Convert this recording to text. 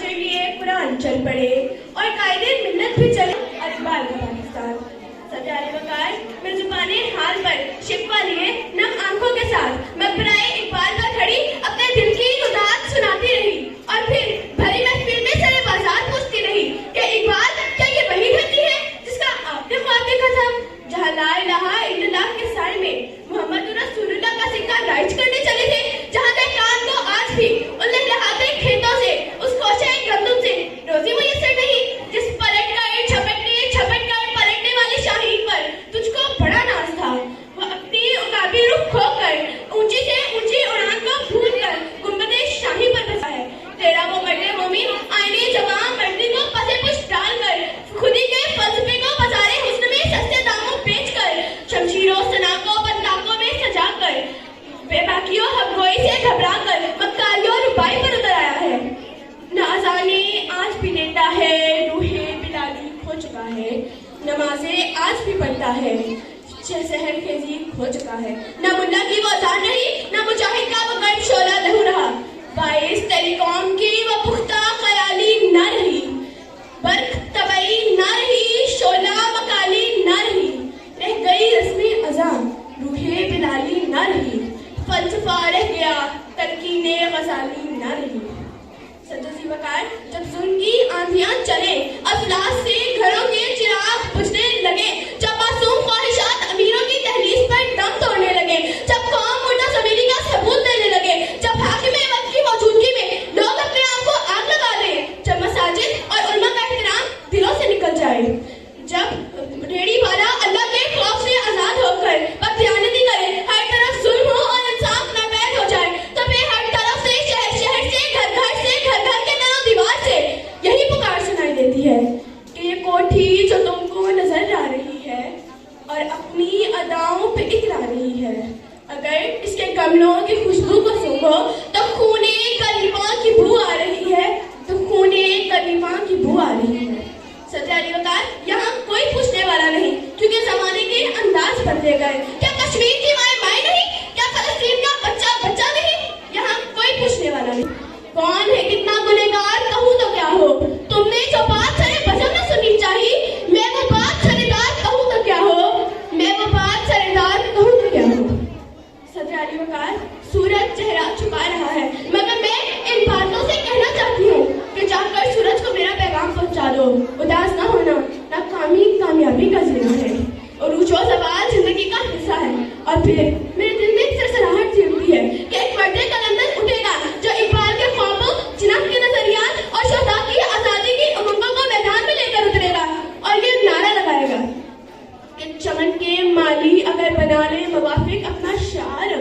तमाशे लिए कुरान चल पड़े और कायदे मिन्नत भी चले। और इकबाल का पाकिस्तान सत्यारे वकार मैं जुबाने हाल पर शिकवा लिए नम आंखों के साथ मकबराए इकबाल पर खड़ी अपने दिल की गुदात सुनाती रही और फिर भरी महफिल में सरे बाजार पूछती रही कि इकबाल क्या ये वही धरती है जिसका आपने ख्वाब देखा था, जहाँ ला इलाहा इल्लल्लाह के साए में मोहम्मद रसूलुल्लाह का सिक्का राइज करने चले थे, जहाँ कान को आज भी उन लहलहाते खेतों से उस कोशे गंदम से रोजी मुयस्सर नहीं, जिस झपटकर पलटने वाली शाहीन पर तुझको बड़ा नाज था। वह अपनी उकाबी रुख खोकर ऊंची से ऊंची उड़ान को भूलकर गुंबदे शाही पर बसा है। तेरा वो मर्दे मोमिन आईने जवां मर्दी को पसे पुष्ट डालकर खुदी के फलसफे को बाजारे हुस्न में सस्ते दामों बेचकर शमशीरों सनाकों बंदाकों में सजाकर बेबाकियों हकगोई से घबराकर मक्कारियों रुबाई पर उतर आया है। नाज़ाने आज भी लेता है, रूहे बिलाली खो चुका है, नमाजे आज भी पढ़ता है, शहर खेजी खो चुका है। न मुन्ना की वो जान रही, न मुजाहिद का वो गर्म शोला लहू रहा, बाइस तेरी कौम की वो पुख्ता ख्याली न रही, बर्क तबई न रही, शोला मकाली न रही, रह गई रस्मी अज़ान रूहे बिलाली न रही, फलसफा रह गया तरकीने गजाली न रही। सज्जसी वकार जब जुल्म की आंधियां चले, अफलास से घरों के चिराग बुझने लगे, जब मासूम ख्वाहिशात अमीरों की दहलीज पर दम तोड़ने लगे, जब कौम मुर्दा ज़मीनी का सबूत देने लगे, जब हाकिम वक्त की मौजूदगी में लोग अपने आप को आग लगा दें, जब मसाजिद और उलमा का एहतराम दिलों से निकल जाए, जब रेडी वाला अल्लाह के खौफ से आजाद होकर बददियानती करे, हर तरफ जुल्म हो और इंसाफ नापैद हो जाए, तो फिर हर तरफ से शहर शहर से घर घर से घर घर के दरों दीवार से यही पुकार सुनाई देती है कि ये कोठी जो तुमको नजर आ रही है और अपनी अदाओं पे इतरा रही है, अगर इसके गमलों की खुशबू को सूंघो तो खूने कलीमा की बू आ रही है, तो खूने कलीमा की बू आ रही है। सत्यारी वकार यहाँ कोई पूछने वाला नहीं, क्योंकि जमाने के अंदाज बदले गए। क्या कश्मीर की माए नहीं, क्या फलस्तीन का बच्चा बच्चा नहीं, यहाँ कोई पूछने वाला नहीं। कौन है कितना गुनहगार कहूँ तो क्या हो, तुमने जो बात सरे बजम न सुननी चाहिए, मैं वो बात सरेदार कहूँ तो क्या हो, मैं वो बात सरेदार कहूँ तो क्या हो। सत्यारी वकार सूरज चेहरा छुपा रहा है, मगर मैं इन बातों से कहना चाहती हूँ कि जाकर सूरज को मेरा पैगाम पहुँचा दो। उदास न होना नाकामी कामयाबी का जिला है और ऊंचो सवाल जिंदगी का हिस्सा है। और फिर मेरे दिल में एक सरसराहट झिलती है कि एक मर्दे कलंदर उठेगा जो इकबाल के ख्वाबों, जिनाब के नजरियात और शोहदा की आजादी की उमंगों को मैदान में लेकर उतरेगा और ये नारा लगाएगा कि चमन के माली अगर बना ले मवाफिक अपना शार,